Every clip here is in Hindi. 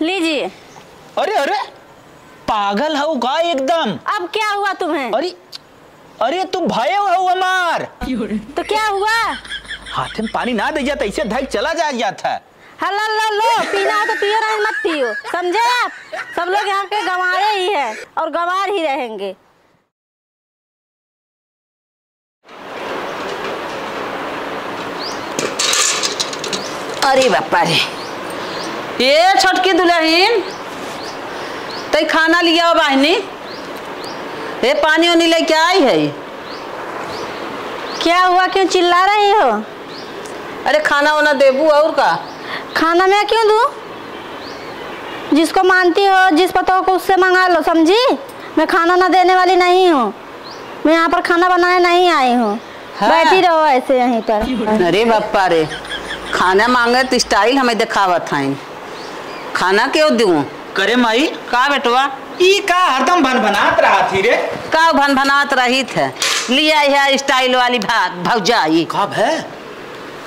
लीजिए। अरे अरे पागल हो का एकदम। अब क्या हुआ तुम्हें? अरे अरे तुम भय हो हमार। तो क्या हुआ? हाथ में पानी ना दे जाता ऐसे धक चला जाता है। हल्ला लो लो, पीना हो तो पियो, नहीं मत पियो, समझे आप? सब लोग यहाँ के गंवारे ही है और गंवार ही रहेंगे। अरे बापा रे, ये छोटकी दुल्हन तो खाना लिया बहनी, ये पानी वानी लेके आई है। क्या हुआ, क्यों चिल्ला रही हो? अरे खाना वाना देबू और का? खाना मैं क्यों दूं? जिसको मानती हो, जिस पता को उससे मंगा लो, समझी? मैं खाना ना देने वाली नहीं हूँ। मैं यहाँ पर खाना बनाने नहीं आई हूँ। हाँ। बैठी रहो ऐसे यहीं पर। अरे बापा रे, खाना मांगे तो स्टाइल हमें दिखावत है। खाना क्यों दूं? करे माई का बेटवा ई का हरदम भनभनात रहा थी रे। का भनभनात रही थे? लिया है स्टाइल वाली भौजाई। कब है?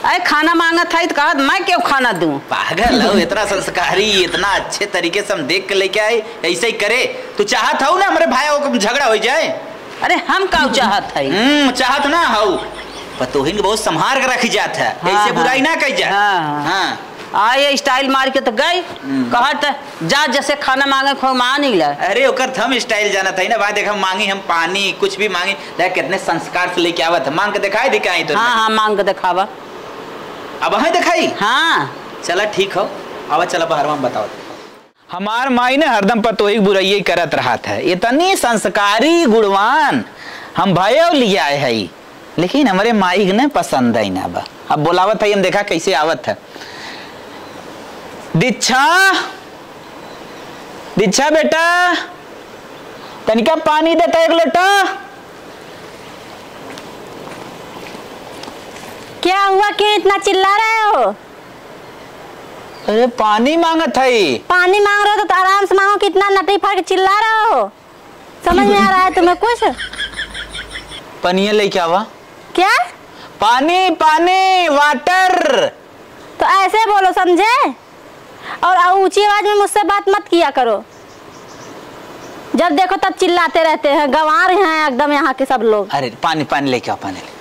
अरे खाना मांगा था तो कहा मैं क्यों खाना दूं? पागल हो, इतना संस्कारी, इतना अच्छे तरीके से हम देख के लेके आए, ऐसे ही करे। तू चाहत हो ना हमारे भाई को झगड़ा हो जाए? अरे हम का चाहत है? चाहत ना हो, पतोहिन बहुत संभाल के रखी जात है। हाँ, ऐसे बुराई ना कही जाए। हाँ। आए स्टाइल मार के तो गई, कहत जा जैसे खाना मांगे खो मान ही ला। अरे ओकर थम स्टाइल जाना था ना भाई। देख हम मांगी, हम पानी कुछ भी मांगी, देख कितने संस्कार से लेके आवत। मांग के दिखाई दिखाई तो। हाँ हाँ मांग के दिखावा। अब है दिखाई। हाँ चला ठीक हो, अब चला बाहर में बताओ। हमार माई ने हरदम पतोही बुराई करत रहा था। इतनी संस्कारी गुणवान हम भयो लिया है, लेकिन हमारे माई ने पसंद ही ना बा। अब बोलावत है, हम देखा कैसे आवत है। दीक्षा, दीक्षा बेटा तनिका पानी देता एक लोटा। क्या हुआ, क्यों इतना चिल्ला रहे हो? अरे पानी मांगत है। पानी मांग रहे हो तो आराम से मांगो, कितना नटी फाड़ के चिल्ला रहे हो? समझ में आ रहा है तुम्हें कुछ? पनिया लेके आवा। क्या? पानी पानी वाटर। तो ऐसे बोलो, समझे? और ऊंची आवाज में मुझसे बात मत किया करो। जब देखो तब चिल्लाते रहते हैं, गंवार हैं एकदम यहाँ के सब लोग। अरे पानी पानी लेके आओ, पानी ले।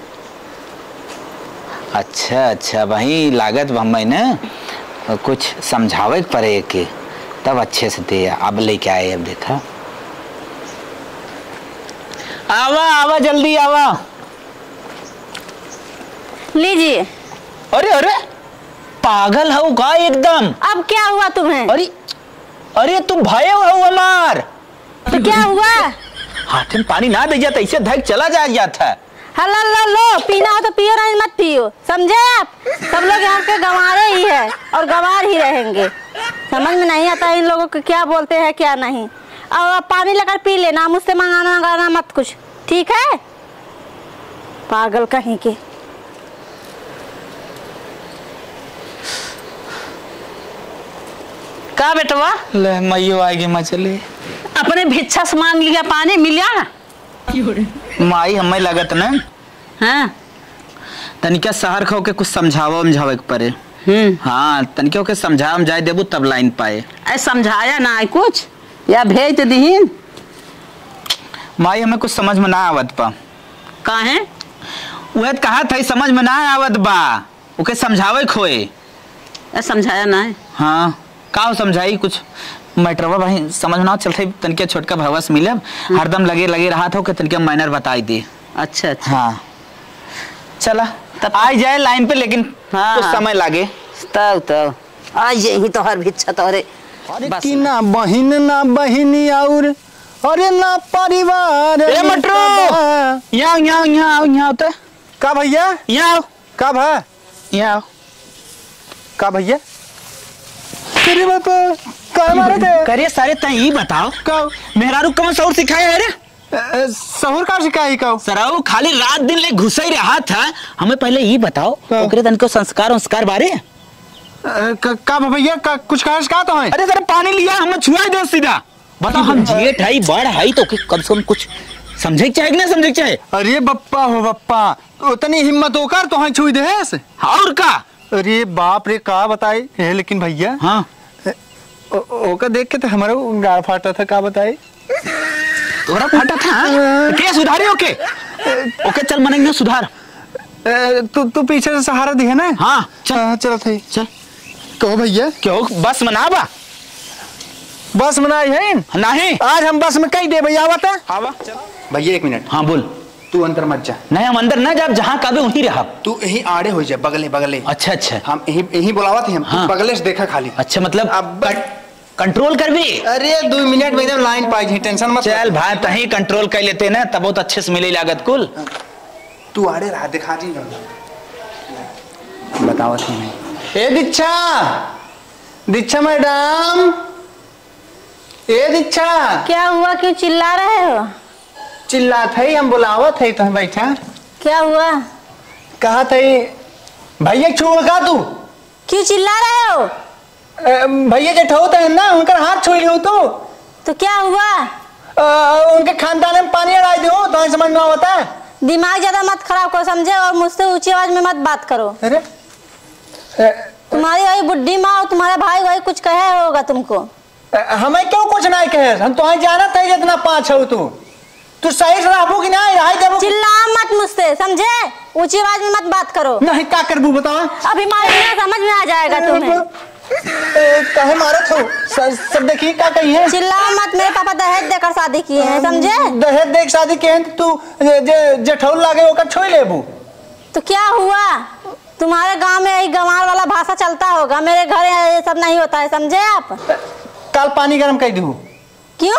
अच्छा अच्छा भाई, लागत हमें ना कुछ समझावे पड़े के तब अच्छे से दे। अब लेके आए, अब देखा। आवा आवा जल्दी आवा। लीजिए। अरे अरे पागल हो का एकदम। अब क्या हुआ तुम्हें? अरे अरे तुम भय हो हमार। तो क्या हुआ? हाथ में पानी ना दे जाता ऐसे धक चला जाता है। हल्ला लो लो, पीना हो तो पियो, नहीं मत पियो, समझे आप? सब लोग यहाँ के गंवारे ही है और गंवार ही रहेंगे। समझ में नहीं आता इन लोगों को क्या बोलते हैं क्या नहीं। और पानी लेकर पी लेना, मुझसे मंगाना मत कुछ, ठीक है? पागल कहीं के। का बेटवा ले मैयो आएगी, मैं चले। अपने भिक्षा से मांग लिया पानी, मिल जा। माई हमें लगत ना। हाँ तनिका शहर खो के कुछ समझावा समझावे के पड़े। हाँ तनिका के समझा जाए देबू तब लाइन पाए। ऐ समझाया ना कुछ या भेज दीन। माई हमें कुछ समझ में ना आवत बा। काहे? वह कहा था समझ में ना आवत बा, ओके समझावे खोए। समझाया ना है। हाँ का समझाई कुछ मैटरवा भाई समझ ना चलते। तनिका छोटका भवस मिले, हरदम लगे लगे रहा था कि तनिका माइनर बताई दे। अच्छा अच्छा। हाँ चला तब आ जाए लाइन पे, लेकिन हाँ, कुछ समय लागे। तब आज यही तो हर भिक्षा तोरे। अरे कि ना बहिन ना बहिनी और अरे ना परिवार। ए मटरू यहाँ यहाँ यहाँ यहाँ होता का भैया? यहाँ का भा? यहाँ का भैया? तेरे बाप का मारे थे? करिए सारे तय ही बताओ का मेहरारू कौन सौर सिखाया है रे? सहूर का सिखाई का? सराऊ खाली रात दिन ले घुसा ही रहा था। हमें पहले ये बताओ ओकरे तन को संस्कार बारे का भैया का कुछ कहा तो है? अरे जरा पानी लिया, हमें छुआ दे सीधा। बताओ हम जेठ है बड़ है तो कम से कम कुछ समझे चाहे कि ना समझे चाहे। अरे बप्पा हो बप्पा, उतनी हिम्मत होकर तो हाँ छुई दे ऐसे। और का? अरे बाप रे का बताए है। लेकिन भैया हाँ ओका देख के तो हमारा गाड़ फाटा था, का बताई? तोरा फाटा था के सुधारे ओके ओके चल मनेंगे सुधार। तू पीछे से सहारा दिया ना। हाँ चल चलो थे चल। कहो भैया क्यों बस मनाबा? बस मनाई है नहीं, आज हम बस में कहीं दे भैया आवता। आवा भैया 1 मिनट। हाँ बोल। तू अंदर मत जा। नहीं हम अंदर ना जब जहाँ काबे वहीं रहा। तू यहीं आड़े हो जा, बगले बगले। अच्छा अच्छा हम यहीं बुलावा थे हम। हाँ। तू बगले से देखा खाली। अच्छा मतलब अब कंट्रोल कर भी। अरे 2 मिनट में एकदम लाइन पाई थी, टेंशन मत। चल भाई तही कंट्रोल कर लेते ना तब बहुत अच्छे से मिले लागत कुल। तू आड़े रहा, दिखा दी बताओ थी नहीं। ए दीक्षा, दीक्षा मैडम, ए दीक्षा। क्या हुआ, क्यों चिल्ला रहे हो? चिल्लात है, हम बुलावत है तो बैठा। क्या हुआ? कहा थे भैया छोड़ का तू क्यों चिल्ला रहे हो? भैया के ठो तो ना उनका हाथ छोड़ लियो तो क्या हुआ? उनके खानदान में पानी अड़ाई दो तो समझ में आता है। दिमाग ज्यादा मत खराब करो समझे, और मुझसे ऊंची आवाज में मत बात करो। अरे तुम्हारी वही बुढ़ी माँ और तुम्हारा भाई वही कुछ कहे होगा तुमको। हमें क्यों कुछ नहीं कहे, हम तो जाना था जितना 5 हो तू सही से रहबो कि नहीं? चिल्ला मत मुझसे समझे, ऊंची आवाज में मत बात करो। नहीं का करबू बता। अभी मारे समझ में आ जाएगा तुम्हें। कहे मारे थो सब देखिए का कही है। चिल्ला मत, मेरे पापा दहेज देकर शादी किए हैं समझे। दहेज देख शादी किए हैं तू जेठौल लागे ओकर छोड़ लेबू तो क्या हुआ? तुम्हारे गांव में यही गंवार वाला भाषा चलता होगा, मेरे घर ये सब नहीं होता है समझे आप। कल पानी गर्म कर दू। क्यों?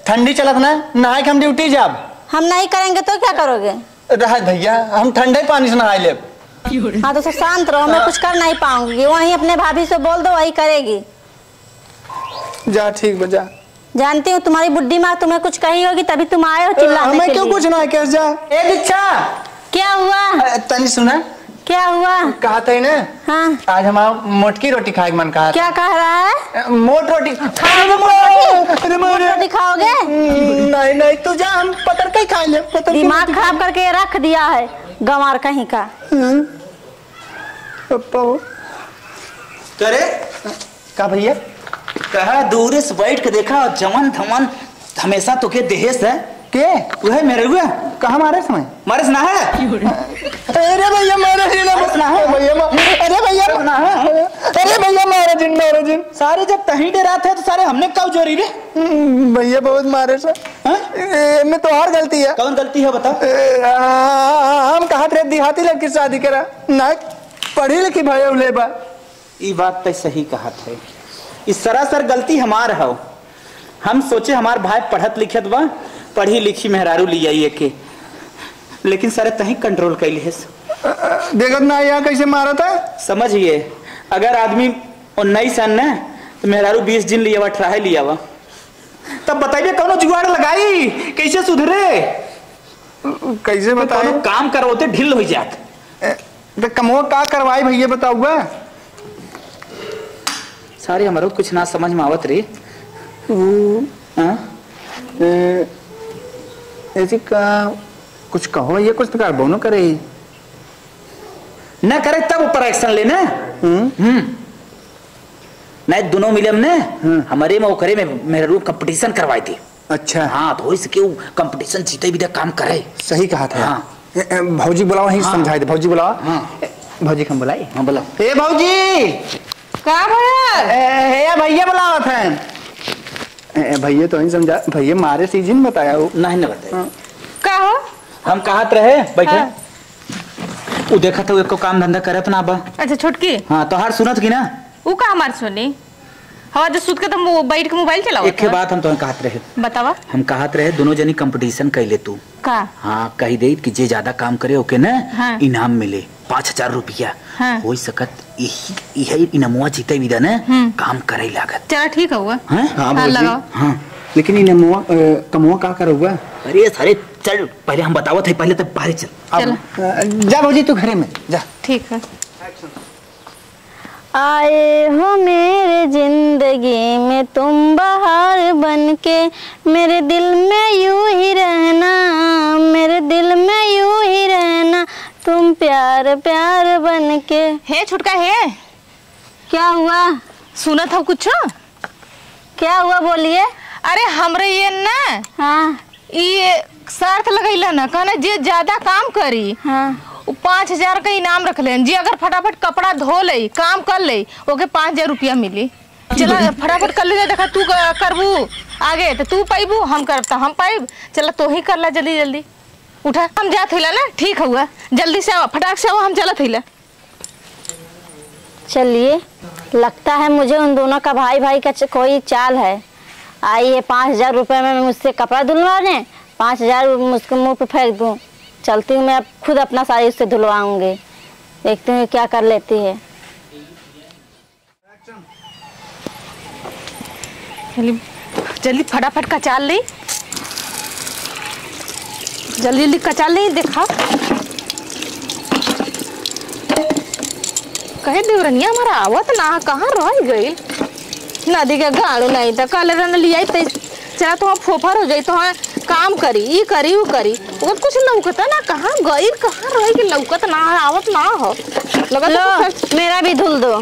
ठंडी चलत ना, नहाए के हम ड्यूटी जाब। हम नहीं करेंगे तो क्या करोगे? रह भैया हम ठंडे पानी से नहाए ले। हाँ तो शांत रहो, मैं कुछ कर नहीं पाऊंगी, वहीं अपने भाभी से बोल दो वही करेगी। जा ठीक बजा। जानती हूँ तुम्हारी बुढ़ी माँ तुम्हें कुछ कही होगी तभी तुम आए हो चिल्लाने हमें के क्यों लिए। कुछ ना कह जा। ए दीक्षा क्या हुआ? तनी सुना। क्या हुआ? कहा था ना। हाँ आज हमारा मोटकी रोटी खाए मन कहा। क्या कह रहा है? मोट रोटी मोट रोटी खाओगे? नहीं नहीं तू जा, हम पकड़ के खा ले। दिमाग खराब करके रख दिया है गंवार कहीं का। करे का भैया कहा दूर से बैठ के देखा जमन थमन हमेशा तो के देहेस है के वह मेरे हुआ कहा मारे समय मारे ना है। अरे भैया मारे जिन भैया अरे भैया ना है। अरे भैया मारे जिन सारे जब तही डे रात है तो सारे हमने कब जोरी रे। भैया बहुत मारे सर। में तो और गलती है। कौन गलती है बताओ? हम कहा थे देहाती लड़की शादी करा ना, पढ़ी लिखी भाई ले बा। ये बात तो सही कहा थे, इस सरासर गलती हमार है। हम सोचे हमार भाई पढ़त लिखत बा, पढ़ी लिखी मेहरारू लिया के, लेकिन सारे तही कंट्रोल कर लिए। देखत ना यहाँ कैसे मारा था। समझिए अगर आदमी 19 सन न तो मेहरारू 20 दिन लिया 18 लिया वा, तब बताइए कौन जुगाड़ लगाई कैसे सुधरे, कैसे बताए काम करवाते ढिल हो जात। तो कमो का करवाई भैया बताऊगा। सारे हमारो कुछ ना समझ में आवत रे। ऐसी का कुछ कहो ये कुछ तो कर बोनो करे न करे तब ऊपर एक्शन लेना। नहीं दोनों मिले हमने हमारे में करे में मेरे रूप कंपटीशन करवाई थी। अच्छा हाँ तो इसके कंपटीशन जीते भी काम करे। सही कहा था। हाँ भौजी बुलाओ ही समझाए दे। भौजी बुलाओ। हाँ भौजी हम बुलाई। हाँ बोला ए भौजी का भैया भैया बुलावत है। भैया तो नहीं समझा, भैया मारे सीजन बताया वो नहीं न बताया। का हो? हम कहत रहे बैठे वो देखा था एक काम धंधा करत ना बा। अच्छा छोटकी हाँ तो हर सुनत की ना वो का हमार सुनी हवा जो सुत के तुम बैठ के मोबाइल चलाओ। एक के बात हम तो कहत रहे, बतावा। हम कहत रहे दोनों जनी कंपटीशन कर ले तू का? हाँ कही दे कि जे ज्यादा काम करे ओके ना हाँ। इनाम मिले 5000 रुपया। हाँ। हो सकत यही इनामुआ जीते भी ना काम करे लागत। चला ठीक है हुआ। हाँ हाँ हाँ लगाओ। हाँ लेकिन इनामुआ कमुआ का करूँगा। अरे सारे चल पहले हम बतावत है, पहले तब बाहर चल। चल जा भौजी तू घरे में जा। ठीक है। आए हो मेरे जिंदगी में तुम बहार बनके, मेरे दिल में यूं ही रहना, मेरे दिल में यूं ही रहना, तुम प्यार प्यार बनके। हे छुटका है क्या हुआ? सुना था कुछ? क्या हुआ बोलिए। अरे हमरे ये ना हाँ ये शर्त लगैला ना कहना जे ज्यादा काम करी हाँ 5,000 का इनाम रख ले। जी अगर फटाफट कपड़ा धो ले काम कर ले ओके 5,000 रुपया मिली। चला फटाफट कर ले। देखा तू करबू आगे तो तू पाइबू, हम करता हम पाइब। चला तो ही कर ला जल्दी जल्दी। उठा हम जात हिला ना। ठीक हुआ जल्दी से आओ फटाक से आओ हम चलत हिला। चलिए लगता है मुझे उन दोनों का भाई भाई का कोई चाल है। आइए 5,000 रुपये में मुझसे कपड़ा धुलवाने, 5,000 मुझके मुँह पे फेंक दूँ। चलती हूँ मैं अब खुद अपना साड़ी उससे धुलवाऊंगी। देखती हूँ क्या कर लेती है। जल्दी फटाफट कचाल ली। जल्दी जल्दी कचाल ली। देखा कहे देवरनिया हमारा आवत ना कहाँ रह गई। नदी के गाड़ू नहीं था कल रन लिया चला तो फोफर हो जाई तो काम करी ई करी वो करी वो कुछ लौकता ना कहाँ गई कहाँ रह गई लौकत ना आवत ना हो लगा। लो मेरा भी धुल दो।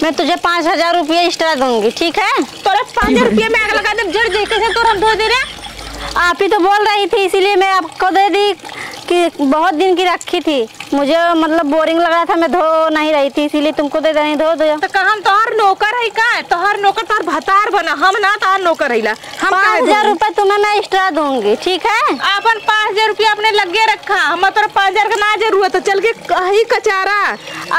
मैं तुझे 5,000 रुपये एक्स्ट्रा दूंगी ठीक है। तोरा 5,000 रुपये में आग लगा दे जड़ देखे से तो हम धो दे रहे। आप ही तो बोल रही थी इसीलिए मैं आपको दे दी कि बहुत दिन की रखी थी। मुझे मतलब बोरिंग लग रहा था मैं धो नहीं रही थी इसीलिए तुमको दे रही। धो दो तो कहा हम तोहर नौकर है का तोहर नौकर तोहर भतार बना हम ना तोहर नौकर है। हम 5,000 रुपये तुम्हें मैं एक्स्ट्रा दूंगी ठीक है। अपन 5,000 रुपया अपने लगे रखा हम तोरा 5,000 का ना जरूरत है। चल के कहीं कचारा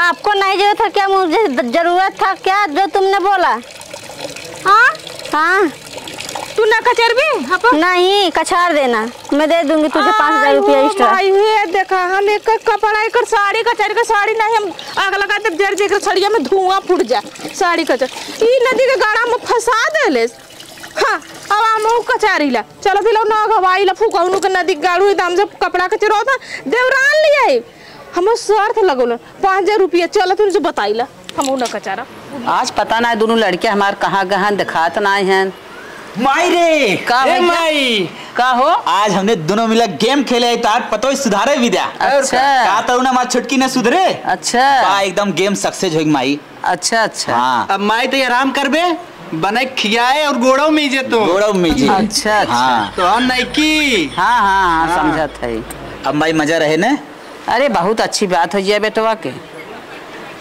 आपको नहीं जरूरत था क्या? मुझे जरूरत था क्या जो तुमने बोला? हाँ हाँ तू ना कचर भी नहीं कछाड़ देना मैं दे दूंगी तुझे 5,000 रुपया एक्स्ट्रा। देखा हम एक कपड़ा एक साड़ी कचर का साड़ी नहीं हम आग लगा दे जड़ देकर सड़िया में धुआं फूट जा साड़ी कचर ई नदी के गाड़ा में फंसा देले। हाँ अब हम कचारी ला चलो फिर ना हवाई ला फूकाउनु के नदी गाड़ू एकदम से कपड़ा कचर होता देवरान लिया हम स्वार्थ लगोल 5,000 रुपया। चलो फिर जो बताइला हम ना कचारा। आज पता ना दोनों लड़के हमार कहाँ गहन दिखात ना है। माई रे का माई का हो आज हमने दोनों मिला गेम खेले तार पतो सुधारे विद्या। अच्छा का तो ना हमार छुटकी ने सुधरे। अच्छा का एकदम गेम सक्सेस होई माई। अच्छा अच्छा हाँ अब माई तो आराम करबे बने खियाए और गोड़ो में जे तो गोड़ो में जी। अच्छा अच्छा हाँ तो हम नहीं की हाँ हाँ हाँ समझत है। अब माई मजा रहे न। अरे बहुत अच्छी बात हो जाए बेटवा के।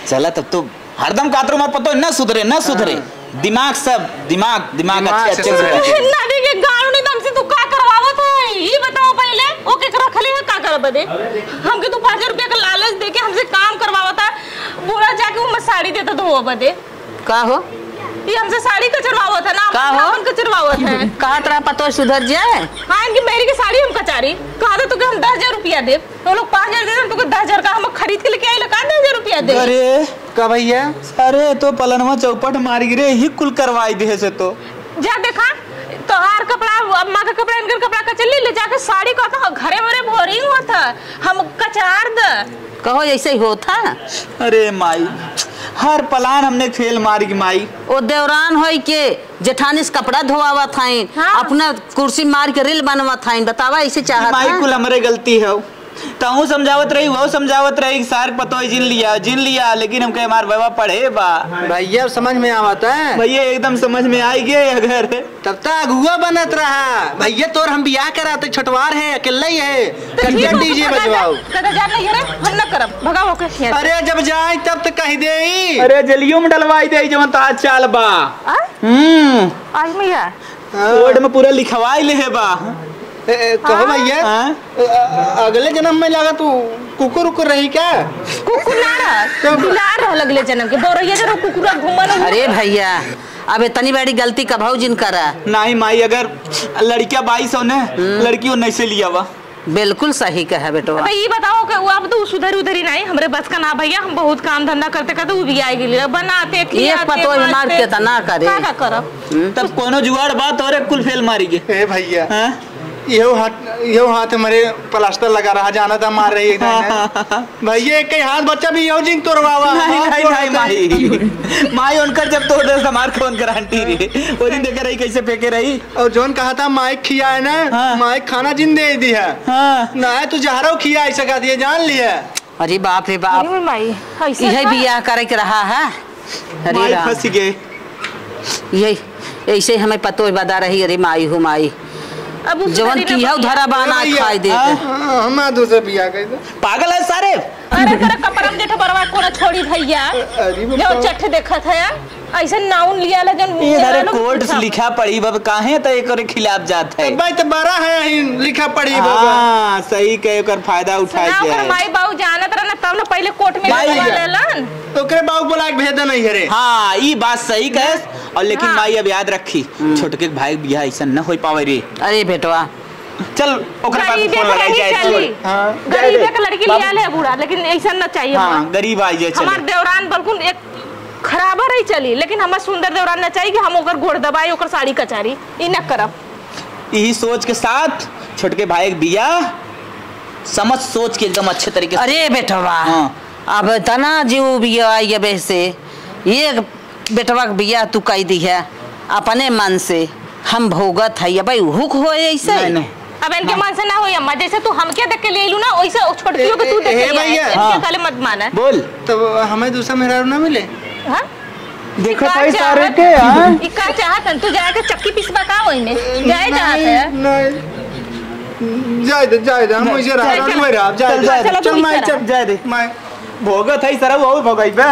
चला तब तो हरदम कातरो मार पतो न सुधरे न सुधरे दिमाग सब दिमाग दिमाग अच्छे अच्छे से नदी के गाड़ू ने दम से तू का करवावत है ये बताओ पहले ओके रखले है का कर बदे हमके तू 5,000 रुपया का लालच देके हमसे काम करवावत है। बोला जाके वो साड़ी देता धो बदे का हो ये हमसे साड़ी कचरवावत है ना का हो? अपन कचरवावत है। कहा तरह पतो सुधर जाए। हाँ इनकी मेरी की साड़ी हम कचारी कहा था तुके हम 10,000 रुपया दे तो लोग 5,000 दे तुके 10,000 का हम खरीद के लेके आए लगा 10,000 रुपया दे। अरे का भैया अरे तो पलनवा चौपट मार गिरे ही कुल करवाई दे से तो जा देखा तोहार कपड़ा अम्मा का कपड़ा इनकर कपड़ा कचर ले जाके साड़ी का था घरे भरे बोरिंग होता हम कचार द कहो ऐसे ही होता। अरे माई हर प्लान हमने फेल मारी की माई। ओ देवरान होई के जेठानी से कपड़ा धोआवा थाइन हाँ। अपना कुर्सी मार के रिल बनवा थाइन बतावा ऐसे चाहत माई कुल हमरे गलती है ताऊ समझावत रही वो समझावत रही सार पतो जिन लिया लेकिन हमके हमार बाबा पढ़े बा भैया समझ में आवता है भैया एकदम समझ में आई गए अगर तब तक अगुआ बनत रहा भैया तोर हम बियाह कराते छटवार है अकेला ही है कंजर डीजे बजवाओ हम न करब भगाओ के। अरे जब जाए तब तक कह दे अरे जलियो में डलवाई दे जवन ताज चाल बा। आज मैया बोर्ड में पूरा लिखवाई ले है बा। कहो भैया अगले जन्म में लगा तू कुकुर उकुर रही क्या? कुकुर ना रहा बिलार रह लगले जन्म के बोरैया जरो कुकुरा घुमन। अरे भैया अब इतनी बड़ी गलती कभाऊ जिन करा नहीं माई अगर लड़कियां 2200 ने लड़कियों नहीं से लिया वा। बिल्कुल सही कहा बेटवा। ये बताओ कि वो अब तो सुधर उधरी नहीं हमरे बस का ना भैया हम बहुत काम धंधा करते करते वो भी आएगी बनाते एक पतो मार के त ना करे का करब तब कोनो जुगाड़ बात और कुल फेल मारी के। ए भैया यो हाथ हमारे प्लास्टर लगा रहा जाना था मार रही भैया एक हाथ बच्चा भी यो जिंग तोड़वावा। नहीं माई उनकर जब तो दस हमार कौन गारंटी रे वो दिन देख रही कैसे फेंके रही और जोन कहा था माइक खिया है ना माइक खाना जिन दे दी है ना है तू जहरो खिया ऐसा कहा दिया जान लिया। अरे बाप रे बाप यही बियाह करे के रहा है। अरे फंस गए ऐसे हमें पतो बता रही अरे माई हो माई अब उस जवन तरीके की धरा बाना खाई दे हम दूसरे बिया गए पागल है सारे। अरे तेरा कपड़म जेठ बरवा कोना छोड़ी भैया अरे जो चट्ठ देखत है ऐसे नाउन लिया ला जन इधर कोर्ट से लिखा पड़ी बब काहे त एकर खिलाफ जात है भाई तो बड़ा है ही लिखा पड़ी हां सही कहे ओकर फायदा उठाए ना के ओकर माई बाबू जानत रहना तब ना पहले कोर्ट में माई लगवा जा। लेलन ओकरे बाबू बोला के भेद नहीं है रे। हाँ ई बात सही कहे और लेकिन हाँ। माई अब याद रखी छोटके भाई बियाह ऐसा न हो पावे रे। अरे बेटवा चल ओकरे पास गरीबे फोन के लगाई नहीं जाए चली हाँ, गरीबे के लड़की लिया ले बूढ़ा लेकिन ऐसा ना चाहिए हां गरीब आई जाए हमार चले देवरान बिल्कुल एक खराबर ही चली लेकिन हमार सुंदर देवरान ना चाहिए कि हम ओकर गोड़ दबाई ओकर साड़ी कचारी ई न करब। यही सोच के साथ छोटके भाई के बियाह समझ सोच के एकदम अच्छे तरीके से। अरे बेटवा हाँ। अब तना जीव बिया आई वैसे ये बेटवा के बिया तू कही दी है अपने मन से हम भोगत है भाई हुक हो ऐसे नहीं नहीं अब इनके मन से ना होई अम्मा जैसे तू हमके देख के ले लू ना वैसे छोटकियों के तू देख के भैया, इनके हाँ। काले मत माना बोल तो हमें दूसरा मेहरारू ना मिले। हां देखो का भाई सारे चाहत- के हां ई का चाहत तू जाए के चक्की पिसवा का होई में जाए चाहत है नहीं जाए दे हम वैसे रहा चल, रहा चल। जाए चल, दे चल, चल तू मैं इस तरह। चल जाए दे मैं भोगत है सारा वो भोगाई बे